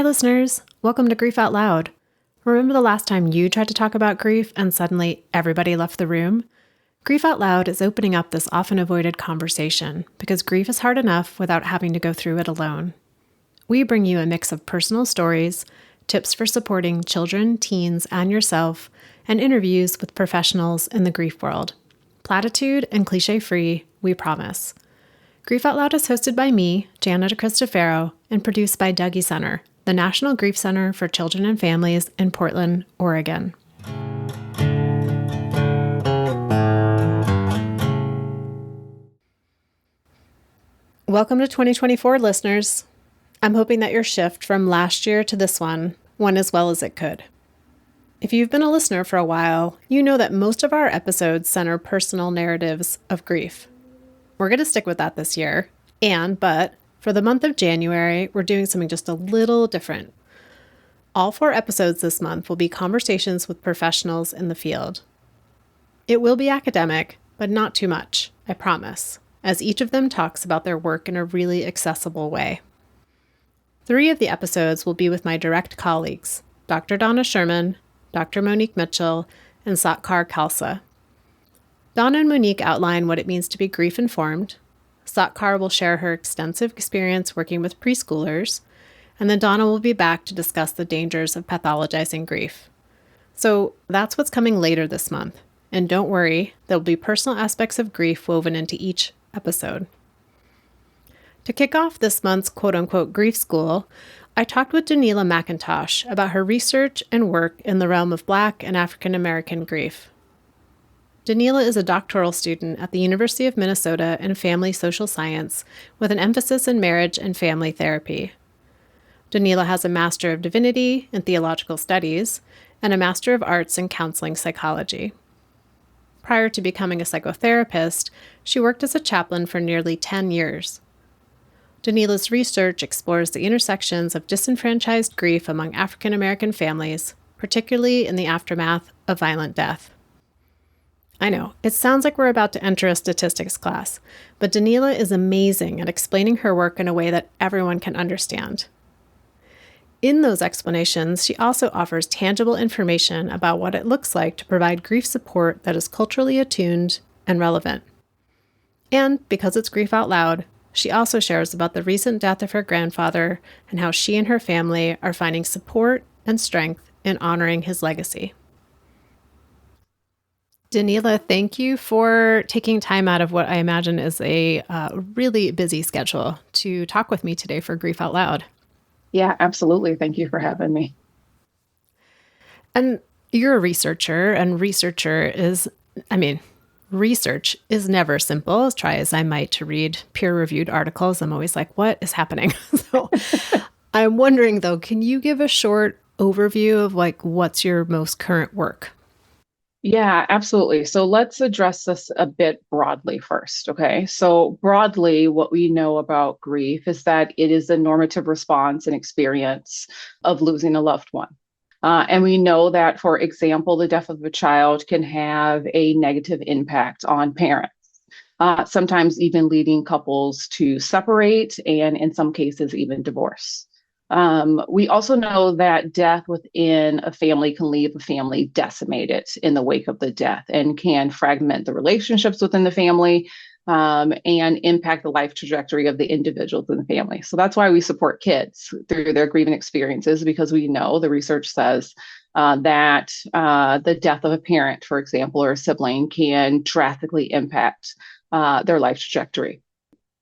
listeners. Welcome to Grief Out Loud. Remember the last time you tried to talk about grief and suddenly everybody left the room? Grief Out Loud is opening up this often avoided conversation because grief is hard enough without having to go through it alone. We bring you a mix of personal stories, tips for supporting children, teens, and yourself, and interviews with professionals in the grief world. Platitude and cliche-free, we promise. Grief Out Loud is hosted by me, Jana DeCristofaro, and produced by Dougy Center, the National Grief Center for Children and Families in Portland, Oregon. Welcome to 2024, listeners. I'm hoping that your shift from last year to this one went as well as it could. If you've been a listener for a while, you know that most of our episodes center personal narratives of grief. We're going to stick with that this year, but for the month of January, we're doing something just a little different. All 4 episodes this month will be conversations with professionals in the field. It will be academic, but not too much, I promise, as each of them talks about their work in a really accessible way. 3 of the episodes will be with my direct colleagues, Dr. Donna Sherman, Dr. Monique Mitchell, and Satkar Khalsa. Donna and Monique outline what it means to be grief-informed. Satkar will share her extensive experience working with preschoolers, and then Donna will be back to discuss the dangers of pathologizing grief. So that's what's coming later this month. And don't worry, there'll be personal aspects of grief woven into each episode. To kick off this month's quote-unquote grief school, I talked with Doneila McIntosh about her research and work in the realm of Black and African American grief. Doneila is a doctoral student at the University of Minnesota in family social science with an emphasis in marriage and family therapy. Doneila has a Master of Divinity in Theological Studies and a Master of Arts in Counseling Psychology. Prior to becoming a psychotherapist, she worked as a chaplain for nearly 10 years. Doneila's research explores the intersections of disenfranchised grief among African American families, particularly in the aftermath of violent death. I know, it sounds like we're about to enter a statistics class, but Doneila is amazing at explaining her work in a way that everyone can understand. In those explanations, she also offers tangible information about what it looks like to provide grief support that is culturally attuned and relevant. And because it's Grief Out Loud, she also shares about the recent death of her grandfather and how she and her family are finding support and strength in honoring his legacy. Doneila, thank you for taking time out of what I imagine is a really busy schedule to talk with me today for Grief Out Loud. Yeah, absolutely. Thank you for having me. And you're a researcher, and research is never simple. As try as I might to read peer-reviewed articles, I'm always like, what is happening? So I'm wondering, though, can you give a short overview of what's your most current work? Yeah, absolutely. So let's address this a bit broadly first, okay? So broadly, what we know about grief is that it is a normative response and experience of losing a loved one. And we know that, for example, the death of a child can have a negative impact on parents, sometimes even leading couples to separate and in some cases even divorce. We also know that death within a family can leave a family decimated in the wake of the death and can fragment the relationships within the family and impact the life trajectory of the individuals in the family. So that's why we support kids through their grieving experiences, because we know the research says that the death of a parent, for example, or a sibling can drastically impact their life trajectory.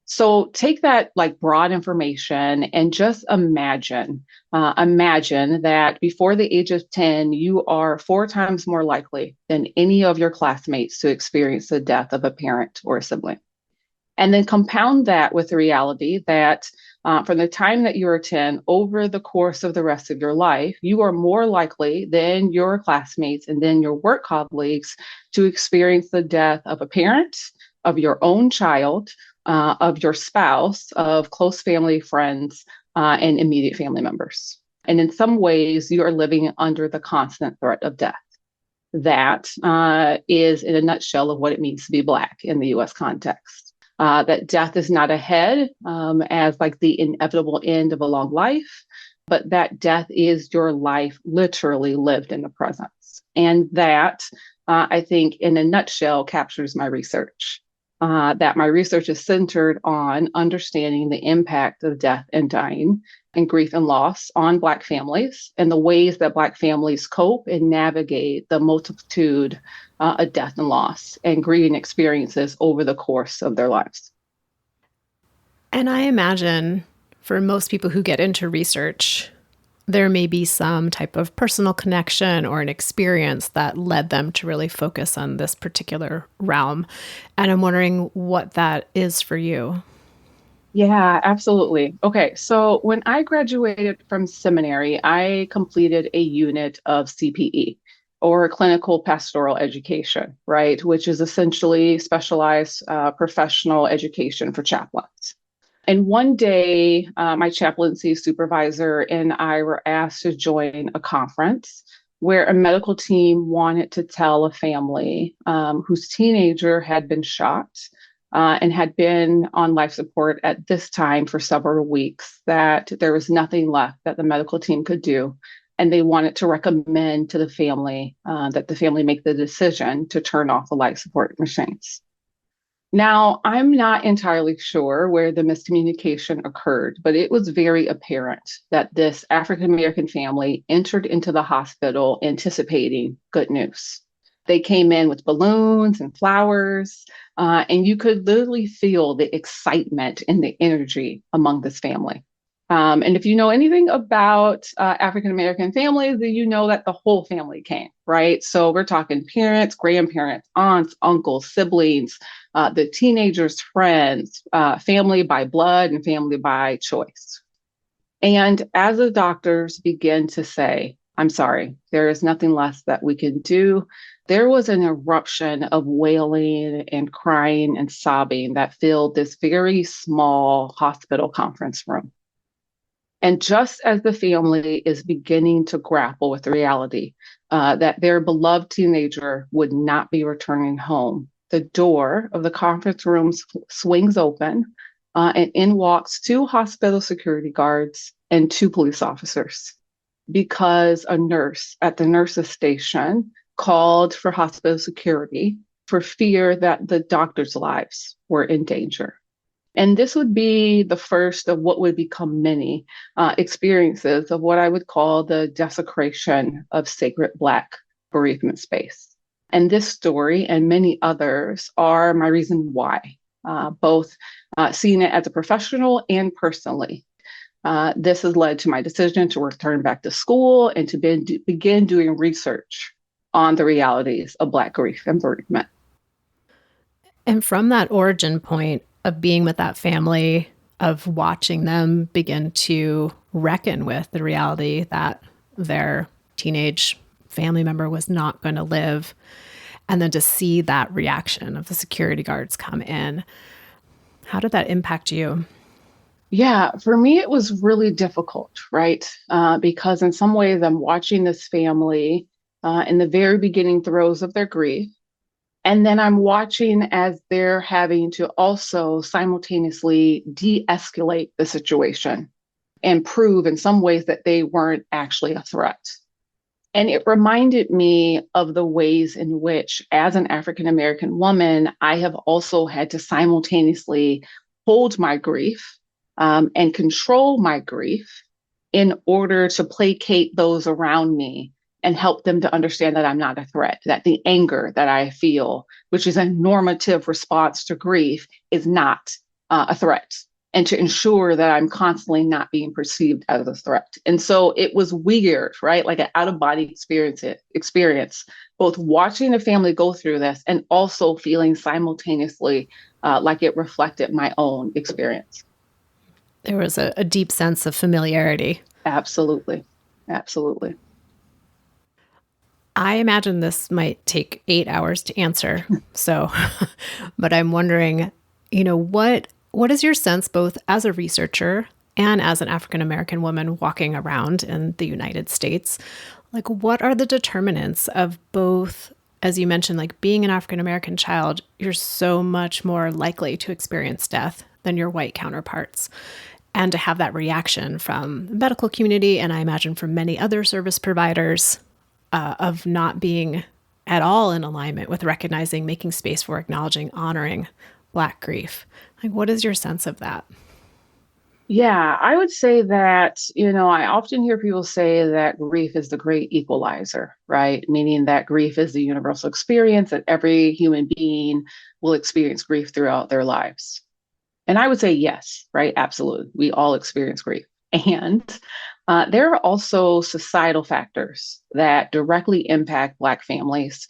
So take that broad information and just imagine that before the age of 10, you are 4 times more likely than any of your classmates to experience the death of a parent or a sibling. And then compound that with the reality that from the time that you are 10, over the course of the rest of your life, you are more likely than your classmates and then your work colleagues to experience the death of a parent, of your own child, of your spouse, of close family, friends, and immediate family members. And in some ways, you are living under the constant threat of death. That is, in a nutshell, of what it means to be Black in the U.S. context. That death is not ahead as the inevitable end of a long life, but that death is your life literally lived in the presence. And that, I think, in a nutshell, captures my research. That my research is centered on understanding the impact of death and dying and grief and loss on Black families and the ways that Black families cope and navigate the multitude of death and loss and grieving experiences over the course of their lives. And I imagine for most people who get into research, there may be some type of personal connection or an experience that led them to really focus on this particular realm. And I'm wondering what that is for you. Yeah, absolutely. Okay, so when I graduated from seminary, I completed a unit of CPE or clinical pastoral education, right, which is essentially specialized professional education for chaplains. And one day, my chaplaincy supervisor and I were asked to join a conference where a medical team wanted to tell a family whose teenager had been shot and had been on life support at this time for several weeks that there was nothing left that the medical team could do. And they wanted to recommend to the family that the family make the decision to turn off the life support machines. Now, I'm not entirely sure where the miscommunication occurred, but it was very apparent that this African American family entered into the hospital anticipating good news. They came in with balloons and flowers, and you could literally feel the excitement and the energy among this family. And if you know anything about African American families, then you know that the whole family came, right? So we're talking parents, grandparents, aunts, uncles, siblings, the teenagers' friends, family by blood and family by choice. And as the doctors begin to say, I'm sorry, there is nothing less that we can do, there was an eruption of wailing and crying and sobbing that filled this very small hospital conference room. And just as the family is beginning to grapple with the reality that their beloved teenager would not be returning home, the door of the conference room swings open and in walks two hospital security guards and two police officers because a nurse at the nurse's station called for hospital security for fear that the doctors' lives were in danger. And this would be the first of what would become many experiences of what I would call the desecration of sacred Black bereavement space. And this story and many others are my reason why, both seeing it as a professional and personally. This has led to my decision to return back to school and to begin doing research on the realities of Black grief and bereavement. And from that origin point of being with that family, of watching them begin to reckon with the reality that their teenage family member was not going to live, and then to see that reaction of the security guards come in, how did that impact you? Yeah, for me, it was really difficult, right? Because in some ways, I'm watching this family in the very beginning throes of their grief. And then I'm watching as they're having to also simultaneously de-escalate the situation and prove in some ways that they weren't actually a threat. And it reminded me of the ways in which, as an African American woman, I have also had to simultaneously hold my grief and control my grief in order to placate those around me and help them to understand that I'm not a threat, that the anger that I feel, which is a normative response to grief, is not a threat, and to ensure that I'm constantly not being perceived as a threat. And so it was weird, right? Like an out-of-body experience, both watching the family go through this and also feeling simultaneously like it reflected my own experience. There was a deep sense of familiarity. Absolutely. Absolutely. I imagine this might take 8 hours to answer. So, but I'm wondering, what is your sense both as a researcher and as an African American woman walking around in the United States? Like, what are the determinants of both, as you mentioned, like being an African American child, you're so much more likely to experience death than your white counterparts. And to have that reaction from the medical community, and I imagine from many other service providers, of not being at all in alignment with recognizing, making space for, acknowledging, honoring Black grief. Like, what is your sense of that? Yeah, I would say that, I often hear people say that grief is the great equalizer, right? Meaning that grief is the universal experience, that every human being will experience grief throughout their lives. And I would say yes, right? Absolutely. We all experience grief. And there are also societal factors that directly impact Black families,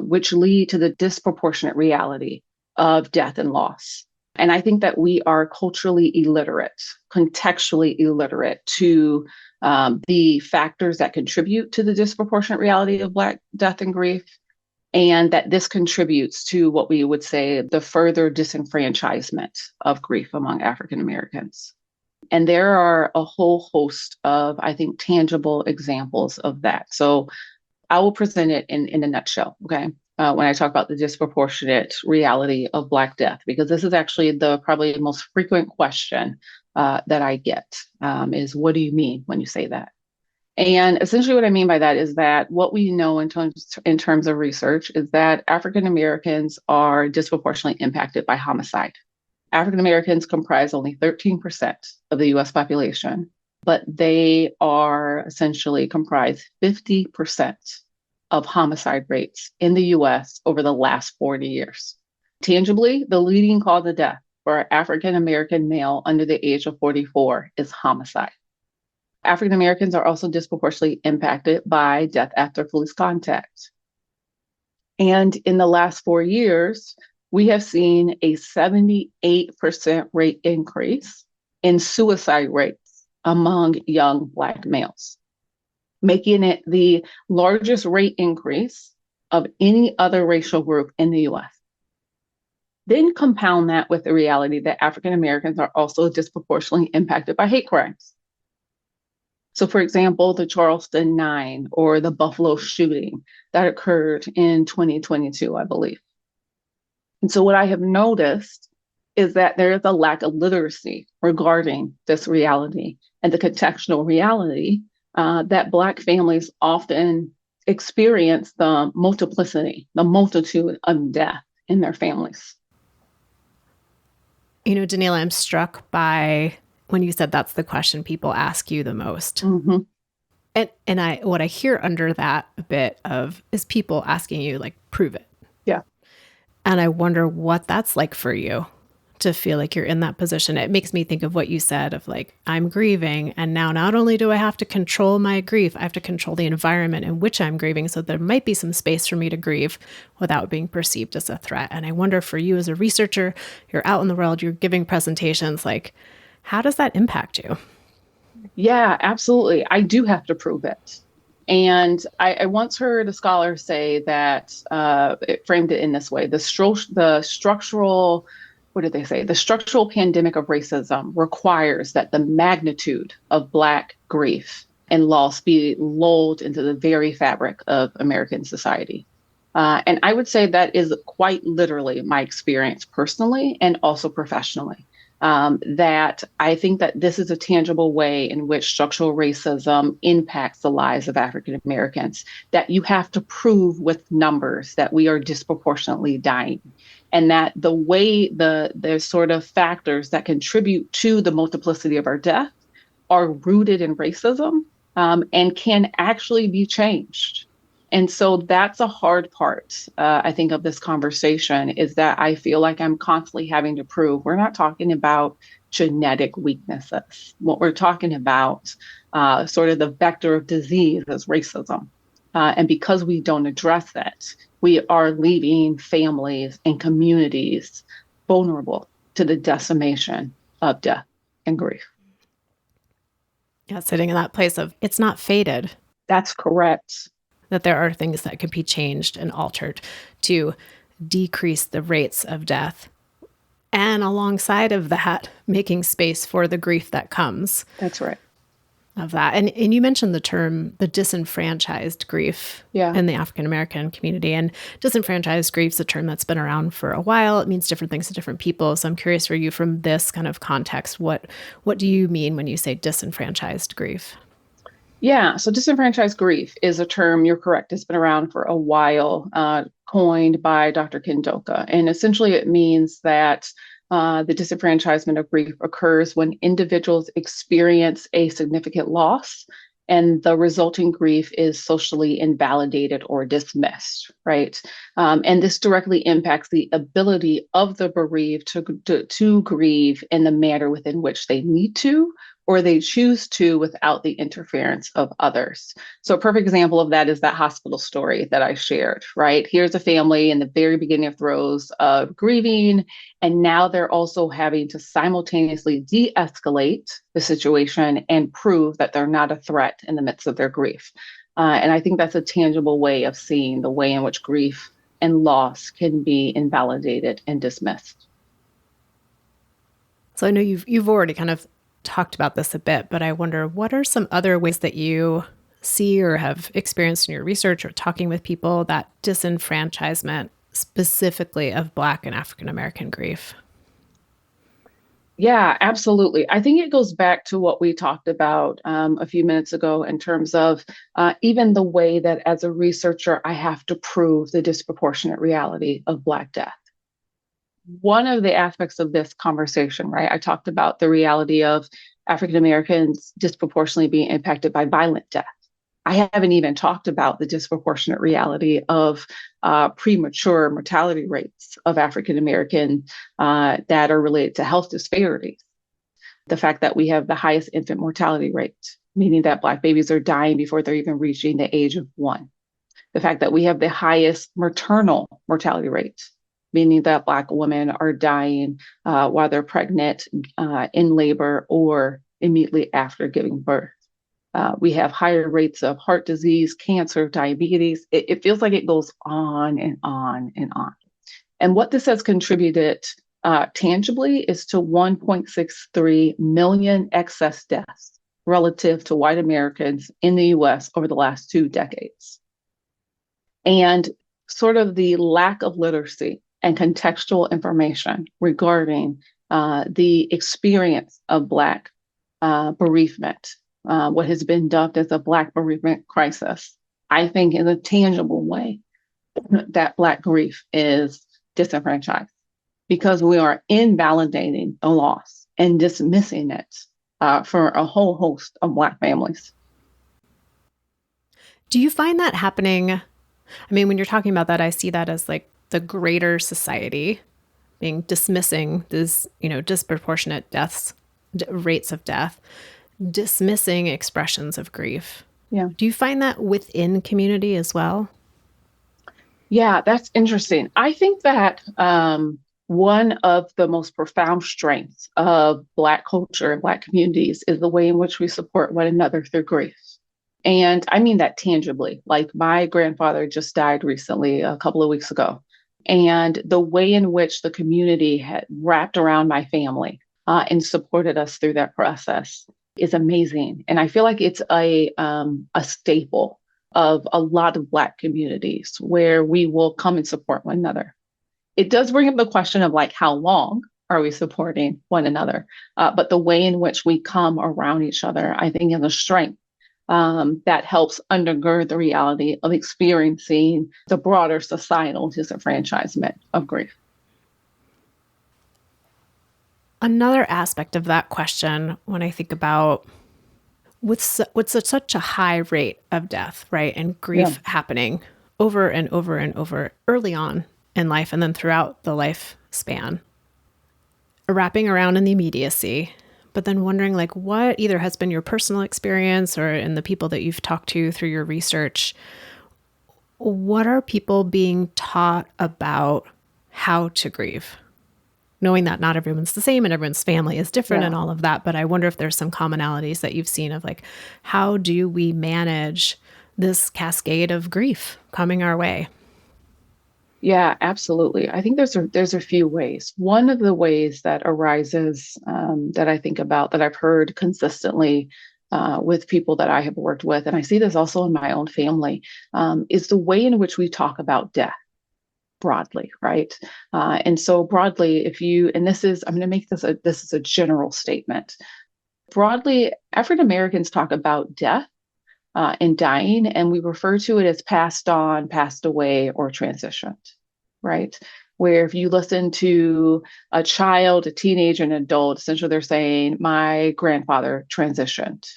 which lead to the disproportionate reality of death and loss. And I think that we are culturally illiterate, contextually illiterate to the factors that contribute to the disproportionate reality of Black death and grief. And that this contributes to what we would say the further disenfranchisement of grief among African Americans. And there are a whole host of, I think, tangible examples of that. So I will present it in a nutshell, okay? When I talk about the disproportionate reality of Black death, because this is actually the probably most frequent question that I get is, what do you mean when you say that? And essentially what I mean by that is that what we know in terms of research is that African Americans are disproportionately impacted by homicide. African Americans comprise only 13% of the US population, but they are essentially comprise 50% of homicide rates in the US over the last 40 years. Tangibly, the leading cause of death for an African American male under the age of 44 is homicide. African Americans are also disproportionately impacted by death after police contact. And in the last 4 years, we have seen a 78% rate increase in suicide rates among young Black males, making it the largest rate increase of any other racial group in the US. Then compound that with the reality that African Americans are also disproportionately impacted by hate crimes. So, for example, the Charleston 9 or the Buffalo shooting that occurred in 2022, I believe. And so what I have noticed is that there is a lack of literacy regarding this reality and the contextual reality that Black families often experience the multiplicity, the multitude of death in their families. Doneila, I'm struck by when you said that's the question people ask you the most. Mm-hmm. And what I hear under that a bit of is people asking you, like, prove it. Yeah. And I wonder what that's like for you to feel like you're in that position. It makes me think of what you said of, like, I'm grieving. And now not only do I have to control my grief, I have to control the environment in which I'm grieving. So there might be some space for me to grieve without being perceived as a threat. And I wonder for you as a researcher, you're out in the world, you're giving presentations, like, how does that impact you? Yeah, absolutely. I do have to prove it. And I once heard a scholar say that it framed it in this way: the structural, what did they say? The structural pandemic of racism requires that the magnitude of Black grief and loss be lulled into the very fabric of American society. And I would say that is quite literally my experience personally and also professionally. That I think that this is a tangible way in which structural racism impacts the lives of African Americans, that you have to prove with numbers that we are disproportionately dying, and that the way the sort of factors that contribute to the multiplicity of our death are rooted in racism and can actually be changed. And so that's a hard part, I think, of this conversation, is that I feel like I'm constantly having to prove we're not talking about genetic weaknesses. What we're talking about, sort of the vector of disease, is racism. And because we don't address it, we are leaving families and communities vulnerable to the decimation of death and grief. Yeah, sitting in that place of it's not fated. That's correct. That there are things that could be changed and altered to decrease the rates of death. And alongside of that, making space for the grief that comes. That's right. of that. And you mentioned the term, the disenfranchised grief Yeah. in the African American community. And disenfranchised grief is a term that's been around for a while. It means different things to different people. So I'm curious for you, from this kind of context, what do you mean when you say disenfranchised grief? Yeah, so disenfranchised grief is a term, you're correct, it's been around for a while, coined by Dr. Kindoka. And essentially it means that the disenfranchisement of grief occurs when individuals experience a significant loss and the resulting grief is socially invalidated or dismissed, right? And this directly impacts the ability of the bereaved to grieve in the manner within which they need to, or they choose to without the interference of others. So a perfect example of that is that hospital story that I shared, right? Here's a family in the very beginning of throes of grieving, and now they're also having to simultaneously de-escalate the situation and prove that they're not a threat in the midst of their grief. And I think that's a tangible way of seeing the way in which grief and loss can be invalidated and dismissed. So I know you've already kind of talked about this a bit, but I wonder, what are some other ways that you see or have experienced in your research or talking with people that disenfranchisement specifically of Black and African American grief? Yeah, absolutely. I think it goes back to what we talked about a few minutes ago in terms of even the way that as a researcher, I have to prove the disproportionate reality of Black death. One of the aspects of this conversation, right? I talked about the reality of African Americans disproportionately being impacted by violent death. I haven't even talked about the disproportionate reality of premature mortality rates of African American that are related to health disparities. The fact that we have the highest infant mortality rate, meaning that Black babies are dying before they're even reaching the age of 1. The fact that we have the highest maternal mortality rate, meaning that Black women are dying while they're pregnant, in labor, or immediately after giving birth. We have higher rates of heart disease, cancer, diabetes. It feels like it goes on and on and on. And what this has contributed tangibly is to 1.63 million excess deaths relative to white Americans in the US over the last 2 decades. And sort of the lack of literacy and contextual information regarding the experience of Black bereavement, what has been dubbed as a Black bereavement crisis, I think in a tangible way that Black grief is disenfranchised because we are invalidating the loss and dismissing it for a whole host of Black families. Do you find that happening? I mean, when you're talking about that, I see that as like the greater society being dismissing this, disproportionate deaths, rates of death, dismissing expressions of grief. Yeah. Do you find that within community as well? Yeah, that's interesting. I think that one of the most profound strengths of Black culture and Black communities is the way in which we support one another through grief. And I mean that tangibly. Like my grandfather just died recently, a couple of weeks ago. And the way in which the community had wrapped around my family and supported us through that process is amazing. And I feel like it's a staple of a lot of Black communities where we will come and support one another. It does bring up the question of like, how long are we supporting one another? But the way in which we come around each other, I think is a strength that helps undergird the reality of experiencing the broader societal disenfranchisement of grief. Another aspect of that question, when I think about with such a high rate of death, right, and grief happening over and over and over early on in life and then throughout the lifespan, wrapping around in the immediacy, but then wondering like what either has been your personal experience or in the people that you've talked to through your research, what are people being taught about how to grieve? Knowing that not everyone's the same and everyone's family is different and all of that. But I wonder if there's some commonalities that you've seen of like, how do we manage this cascade of grief coming our way? Yeah, absolutely. I think there's a few ways. One of the ways that arises that I think about that I've heard consistently with people that I have worked with, and I see this also in my own family, is the way in which we talk about death broadly, right? And so broadly, and I'm going to make this is a general statement. Broadly, African Americans talk about death and dying, and we refer to it as passed on, passed away, or transitioned, right? Where if you listen to a child, a teenager, an adult, essentially they're saying, my grandfather transitioned,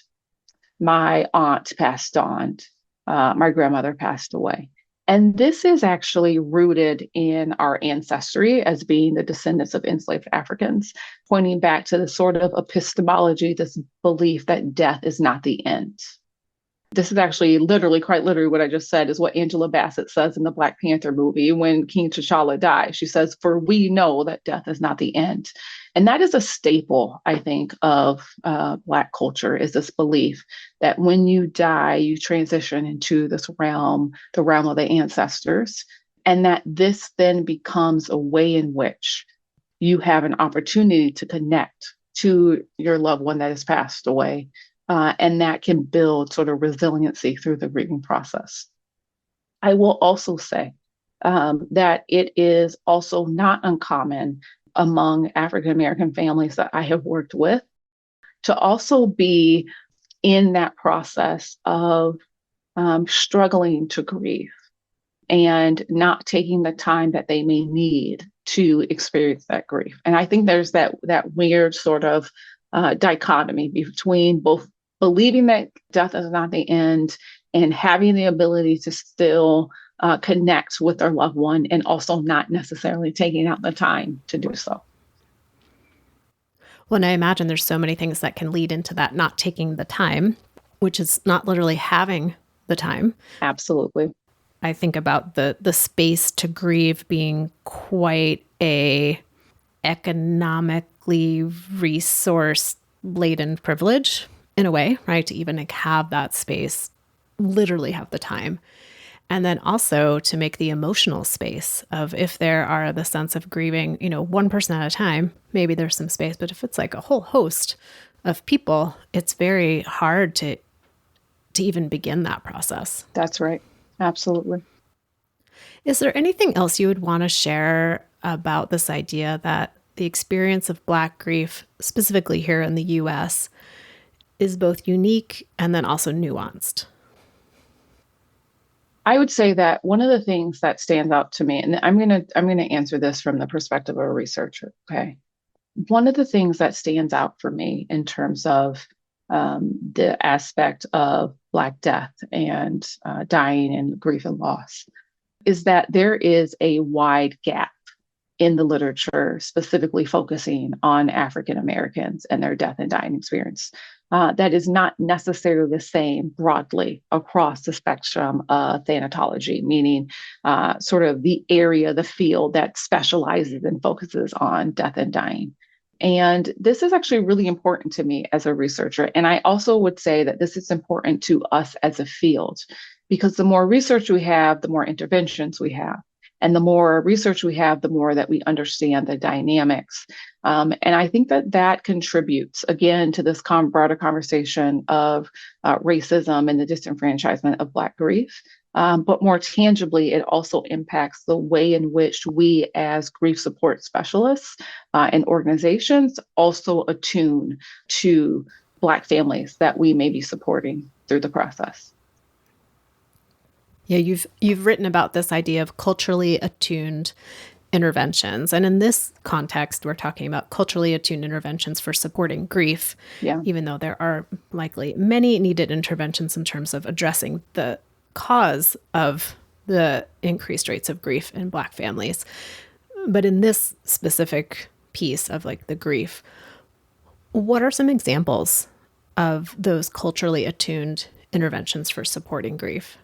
my aunt passed on, my grandmother passed away. And this is actually rooted in our ancestry as being the descendants of enslaved Africans, pointing back to the sort of epistemology, this belief that death is not the end. This is actually quite literally what I just said is what Angela Bassett says in the Black Panther movie when King T'Challa dies. She says, "For we know that death is not the end." And that is a staple, I think, of Black culture, is this belief that when you die, you transition into this realm, the realm of the ancestors, and that this then becomes a way in which you have an opportunity to connect to your loved one that has passed away. And that can build sort of resiliency through the grieving process. I will also say that it is also not uncommon among African American families that I have worked with to also be in that process of struggling to grieve and not taking the time that they may need to experience that grief. And I think there's that weird sort of dichotomy between both believing that death is not the end and having the ability to still connect with their loved one, and also not necessarily taking out the time to do so. Well, and I imagine there's so many things that can lead into that not taking the time, which is not literally having the time. Absolutely. I think about the space to grieve being quite a economically resource laden privilege in a way, right? To even have that space, literally have the time. And then also to make the emotional space of, if there are the sense of grieving, one person at a time, maybe there's some space, but if it's like a whole host of people, it's very hard to even begin that process. That's right. Absolutely. Is there anything else you would want to share about this idea that the experience of Black grief, specifically here in the US, is both unique and then also nuanced? I would say that one of the things that stands out to me, and I'm gonna answer this from the perspective of a researcher. Okay, one of the things that stands out for me in terms of the aspect of Black death and dying and grief and loss is that there is a wide gap in the literature, specifically focusing on African Americans and their death and dying experience. That is not necessarily the same broadly across the spectrum of thanatology, meaning sort of the area, the field that specializes and focuses on death and dying. And this is actually really important to me as a researcher. And I also would say that this is important to us as a field, because the more research we have, the more interventions we have. And the more research we have, the more that we understand the dynamics. And I think that contributes, again, to this broader conversation of racism and the disenfranchisement of Black grief. But more tangibly, it also impacts the way in which we as grief support specialists and organizations also attune to Black families that we may be supporting through the process. Yeah, you've written about this idea of culturally attuned interventions. And in this context, we're talking about culturally attuned interventions for supporting grief, even though there are likely many needed interventions in terms of addressing the cause of the increased rates of grief in Black families. But in this specific piece of like the grief, what are some examples of those culturally attuned interventions for supporting grief?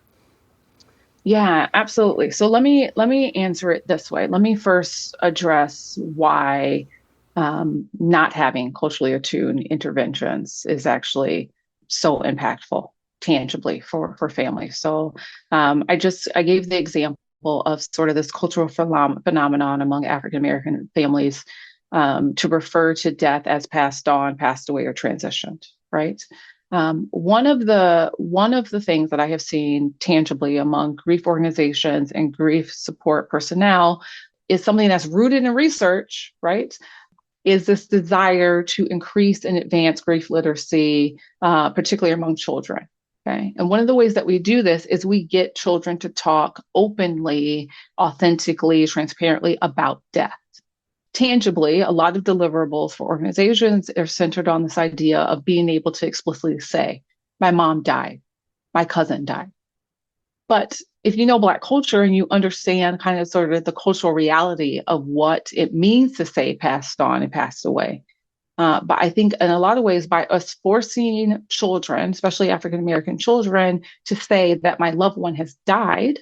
Yeah, absolutely. So let me answer it this way. Let me first address why not having culturally attuned interventions is actually so impactful tangibly for families. So I gave the example of sort of this cultural phenomenon among African American families to refer to death as passed on, passed away, or transitioned, right? One of the things that I have seen tangibly among grief organizations and grief support personnel is something that's rooted in research, right? Is this desire to increase and advance grief literacy, particularly among children. Okay. And one of the ways that we do this is we get children to talk openly, authentically, transparently about death. Tangibly, a lot of deliverables for organizations are centered on this idea of being able to explicitly say, my mom died, my cousin died. But if you know Black culture and you understand kind of sort of the cultural reality of what it means to say passed on and passed away, but I think in a lot of ways, by us forcing children, especially African American children, to say that my loved one has died,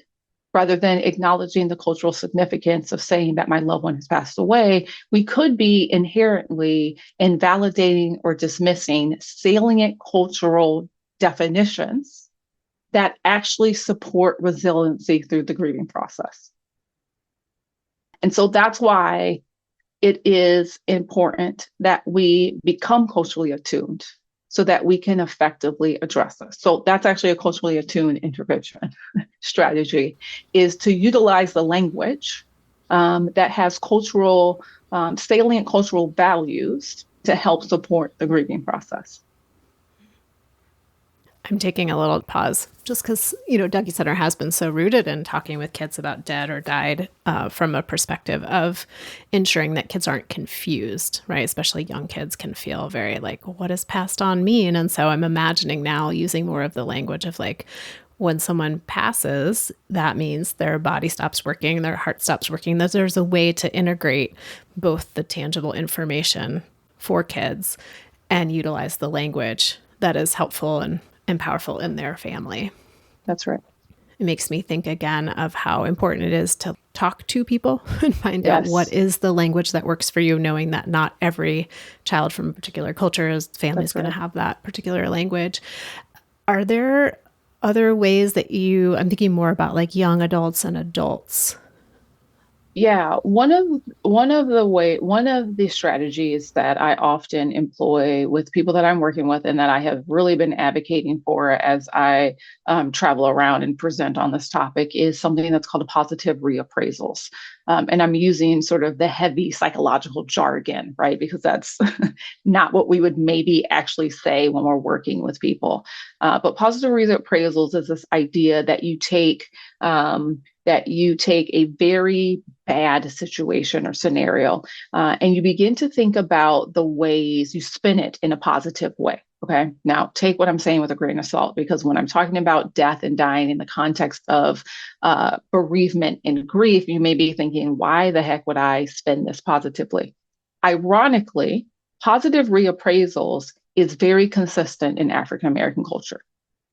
rather than acknowledging the cultural significance of saying that my loved one has passed away, we could be inherently invalidating or dismissing salient cultural definitions that actually support resiliency through the grieving process. And so that's why it is important that we become culturally attuned so that we can effectively address this. So that's actually a culturally attuned intervention strategy, is to utilize the language that has salient cultural values to help support the grieving process. I'm taking a little pause just because, Dougie Center has been so rooted in talking with kids about dead or died from a perspective of ensuring that kids aren't confused, right? Especially young kids can feel very like, what does passed on mean? And so I'm imagining now using more of the language of like, when someone passes, that means their body stops working, their heart stops working. There's a way to integrate both the tangible information for kids and utilize the language that is helpful and powerful in their family. That's right. It makes me think again of how important it is to talk to people and find out what is the language that works for you, knowing that not every child from a particular culture's family is going to have that particular language. Are there other ways that I'm thinking more about like young adults and adults? Yeah, one of the strategies that I often employ with people that I'm working with and that I have really been advocating for as I travel around and present on this topic is something that's called a positive reappraisals. And I'm using sort of the heavy psychological jargon, right? Because that's not what we would maybe actually say when we're working with people. But positive reappraisals is this idea that you take a very bad situation or scenario, and you begin to think about the ways you spin it in a positive way. Okay. Now take what I'm saying with a grain of salt, because when I'm talking about death and dying in the context of bereavement and grief, you may be thinking, why the heck would I spin this positively? Ironically, positive reappraisals is very consistent in African American culture.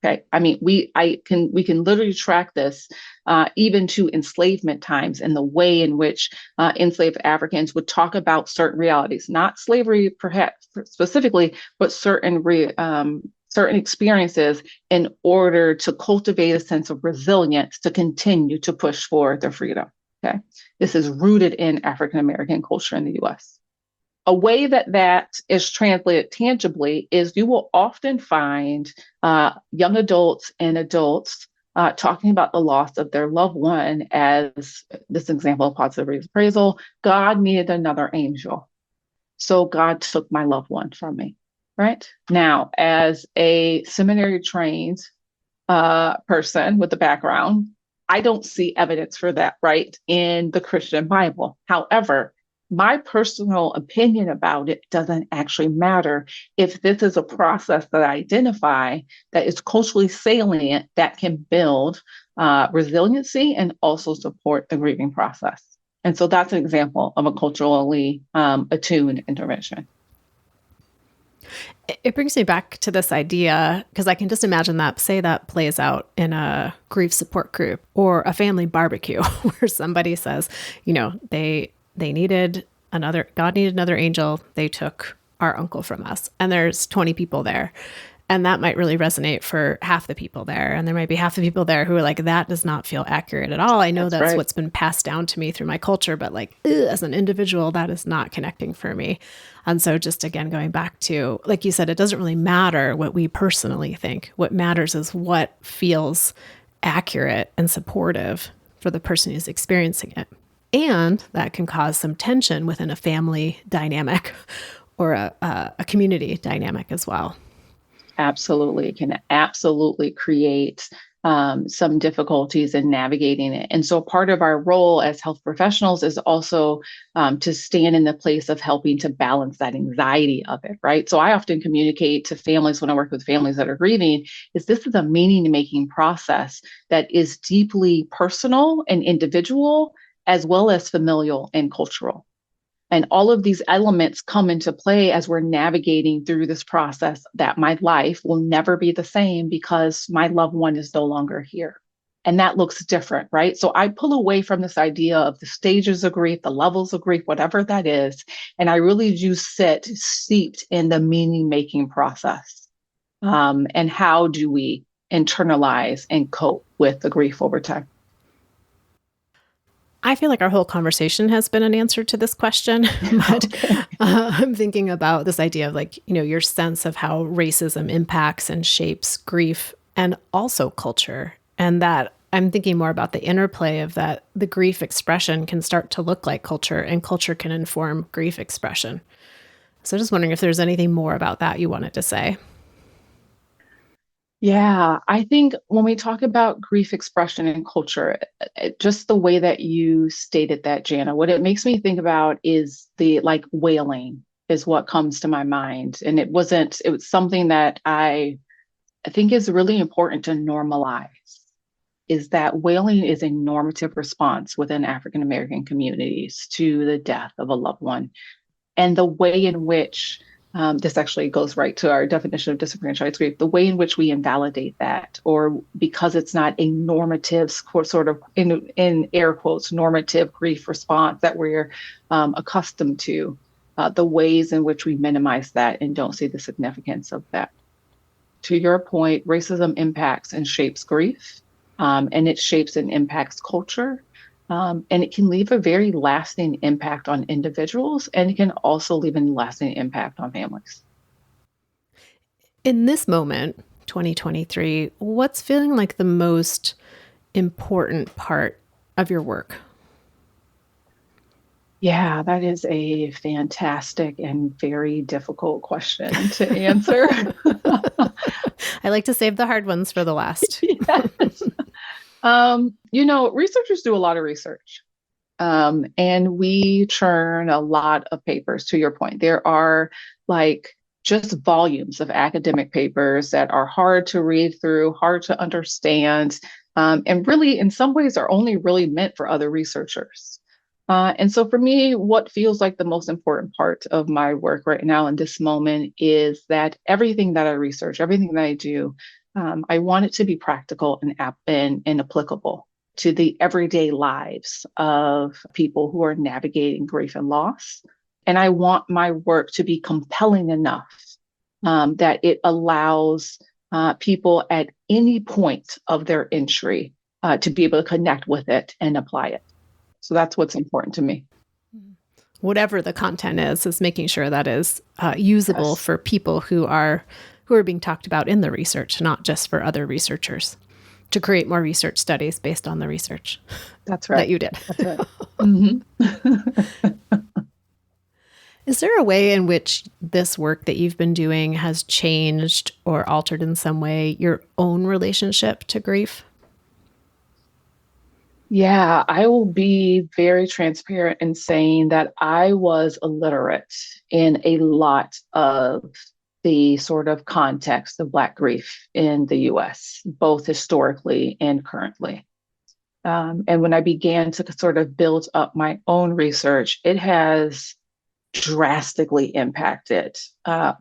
Okay, I mean, we can literally track this even to enslavement times and the way in which enslaved Africans would talk about certain realities, not slavery perhaps specifically, but certain experiences in order to cultivate a sense of resilience to continue to push for their freedom. Okay, this is rooted in African American culture in the U.S. A way that is translated tangibly is you will often find young adults and adults talking about the loss of their loved one as this example of positive reappraisal. God needed another angel, so God took my loved one from me. Right now, as a seminary trained person with a background, I don't see evidence for that, right, in the Christian Bible. However, my personal opinion about it doesn't actually matter if this is a process that I identify that is culturally salient that can build resiliency and also support the grieving process. And so that's an example of a culturally attuned intervention. It brings me back to this idea, because I can just imagine that, say that plays out in a grief support group or a family barbecue where somebody says, God needed another angel. They took our uncle from us. And there's 20 people there. And that might really resonate for half the people there. And there might be half the people there who are like, that does not feel accurate at all. I know that's right. what's been passed down to me through my culture, but like, as an individual, that is not connecting for me. And so just again, going back to, like you said, it doesn't really matter what we personally think. What matters is what feels accurate and supportive for the person who's experiencing it. And that can cause some tension within a family dynamic or a community dynamic as well. Absolutely. It can absolutely create some difficulties in navigating it. And so part of our role as health professionals is also to stand in the place of helping to balance that anxiety of it, right? So I often communicate to families when I work with families that are grieving, is this is a meaning-making process that is deeply personal and individual, as well as familial and cultural. And all of these elements come into play as we're navigating through this process that my life will never be the same because my loved one is no longer here. And that looks different, right? So I pull away from this idea of the stages of grief, the levels of grief, whatever that is. And I really do sit steeped in the meaning-making process. And how do we internalize and cope with the grief over time? I feel like our whole conversation has been an answer to this question, but I'm thinking about this idea of like, your sense of how racism impacts and shapes grief and also culture. And that I'm thinking more about the interplay of that the grief expression can start to look like culture and culture can inform grief expression. So just wondering if there's anything more about that you wanted to say. Yeah, I think when we talk about grief expression and culture, just the way that you stated that, Jana, what it makes me think about is the like wailing is what comes to my mind. And it was something that I think is really important to normalize, is that wailing is a normative response within African American communities to the death of a loved one. And the way in which this actually goes right to our definition of disenfranchised grief, the way in which we invalidate that, or because it's not a normative sort of, in air quotes, normative grief response that we're accustomed to, the ways in which we minimize that and don't see the significance of that. To your point, racism impacts and shapes grief, and it shapes and impacts culture. And it can leave a very lasting impact on individuals, and it can also leave a lasting impact on families. In this moment, 2023, what's feeling like the most important part of your work? Yeah, that is a fantastic and very difficult question to answer. I like to save the hard ones for the last. Yes. Researchers do a lot of research. And we churn a lot of papers, to your point. There are like just volumes of academic papers that are hard to read through, hard to understand, and really, in some ways, are only really meant for other researchers. And so for me, what feels like the most important part of my work right now in this moment is that everything that I research, everything that I do, I want it to be practical and applicable to the everyday lives of people who are navigating grief and loss. And I want my work to be compelling enough that it allows people at any point of their entry to be able to connect with it and apply it. So that's what's important to me. Whatever the content is making sure that is usable Yes. for people who are being talked about in the research, not just for other researchers, to create more research studies based on the research That's right. that you did. That's right. Mm-hmm. Is there a way in which this work that you've been doing has changed or altered in some way your own relationship to grief? Yeah, I will be very transparent in saying that I was illiterate in a lot of the sort of context of Black grief in the US, both historically and currently. And when I began to sort of build up my own research, it has drastically impacted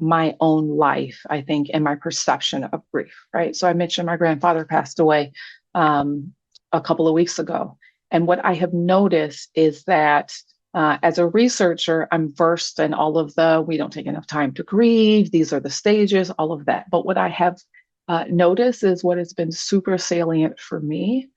my own life, I think, and my perception of grief, right? So I mentioned my grandfather passed away a couple of weeks ago. And what I have noticed is that As a researcher, I'm versed in all of we don't take enough time to grieve. These are the stages, all of that. But what I have noticed is what has been super salient for me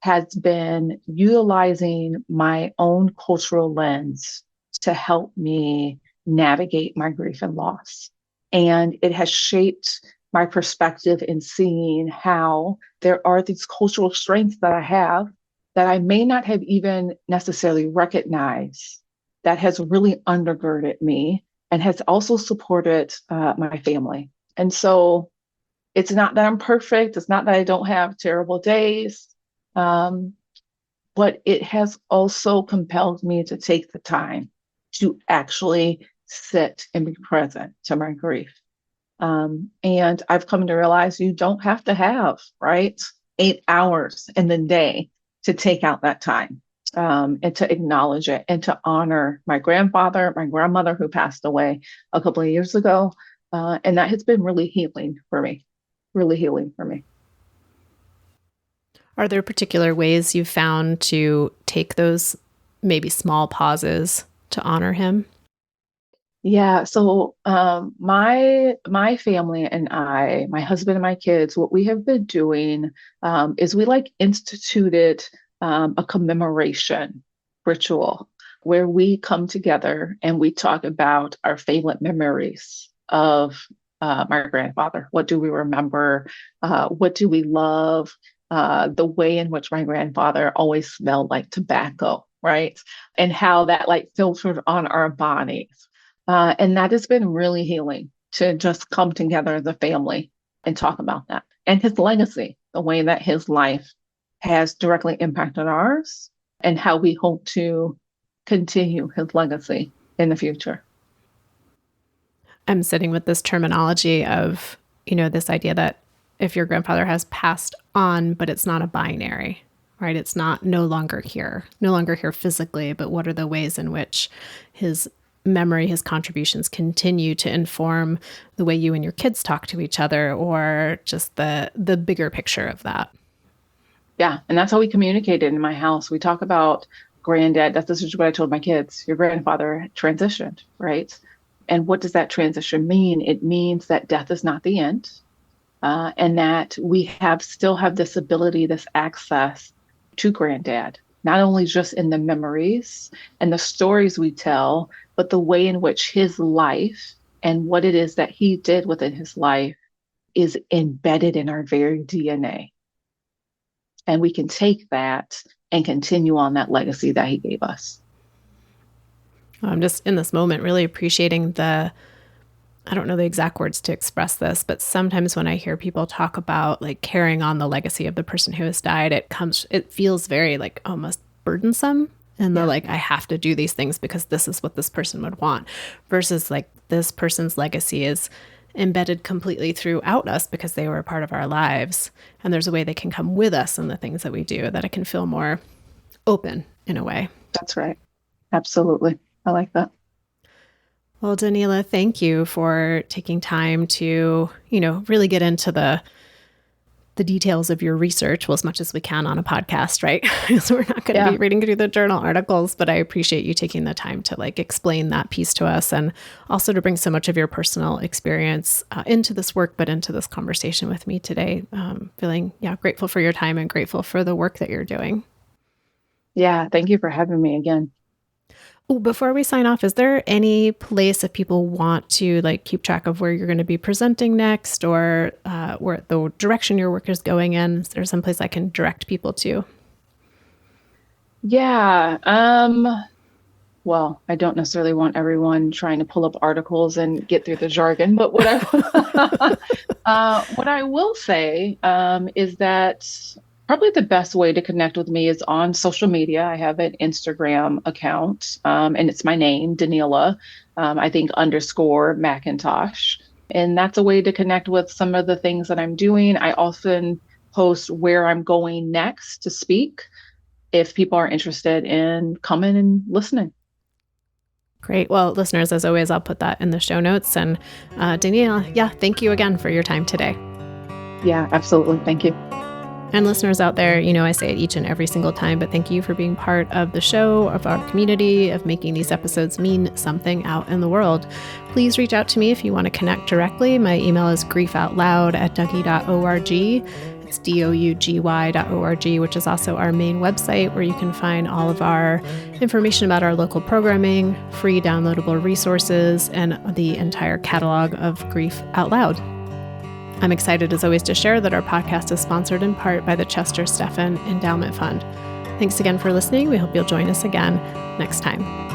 has been utilizing my own cultural lens to help me navigate my grief and loss. And it has shaped my perspective in seeing how there are these cultural strengths that I have that I may not have even necessarily recognized that has really undergirded me and has also supported my family. And so it's not that I'm perfect. It's not that I don't have terrible days. But it has also compelled me to take the time to actually sit and be present to my grief. And I've come to realize you don't have to have, right, 8 hours in the day to take out that time and to acknowledge it and to honor my grandfather, my grandmother who passed away a couple of years ago. And that has been really healing for me, really healing for me. Are there particular ways you've found to take those maybe small pauses to honor him? Yeah, so my family and I, my husband and my kids, what we have been doing is we instituted a commemoration ritual where we come together and we talk about our favorite memories of my grandfather. What do we remember? What do we love? The way in which my grandfather always smelled like tobacco, right? And how that filtered on our bodies. And that has been really healing to just come together as a family and talk about that. And his legacy, the way that his life has directly impacted ours and how we hope to continue his legacy in the future. I'm sitting with this terminology of, this idea that if your grandfather has passed on, but it's not a binary, right? It's not no longer here physically, but what are the ways in which his memory, his contributions continue to inform the way you and your kids talk to each other, or just the bigger picture of that. Yeah. And that's how we communicated in my house. We talk about granddad. This is what I told my kids. Your grandfather transitioned, right? And what does that transition mean? It means that death is not the end, and that we still have this ability, this access to granddad, not only just in the memories and the stories we tell, but the way in which his life and what it is that he did within his life is embedded in our very DNA. And we can take that and continue on that legacy that he gave us. I'm just in this moment really appreciating I don't know the exact words to express this, but sometimes when I hear people talk about carrying on the legacy of the person who has died, it feels very almost burdensome. And I have to do these things because this is what this person would want, versus this person's legacy is embedded completely throughout us because they were a part of our lives. And there's a way they can come with us in the things that we do, that it can feel more open in a way. That's right. Absolutely. I like that. Well, Doneila, thank you for taking time to, really get into the details of your research, well, as much as we can on a podcast, right? So we're not going to be reading through the journal articles, but I appreciate you taking the time to explain that piece to us, and also to bring so much of your personal experience into this work, but into this conversation with me today. Feeling grateful for your time and grateful for the work that you're doing. Yeah, thank you for having me again. Oh, before we sign off, is there any place if people want to keep track of where you're going to be presenting next, or where the direction your work is going in? Is there some place I can direct people to? Yeah. Well, I don't necessarily want everyone trying to pull up articles and get through the jargon, but what I will say is that probably the best way to connect with me is on social media. I have an Instagram account, and it's my name, Doneila, I think _McIntosh. And that's a way to connect with some of the things that I'm doing. I often post where I'm going next to speak if people are interested in coming and listening. Great. Well, listeners, as always, I'll put that in the show notes. And Doneila, thank you again for your time today. Yeah, absolutely. Thank you. And listeners out there, I say it each and every single time, but thank you for being part of the show, of our community, of making these episodes mean something out in the world. Please reach out to me if you want to connect directly. My email is griefoutloud@dougy.org. It's dougy.org, which is also our main website where you can find all of our information about our local programming, free downloadable resources, and the entire catalog of Grief Out Loud. I'm excited as always to share that our podcast is sponsored in part by the Chester Stephan Endowment Fund. Thanks again for listening. We hope you'll join us again next time.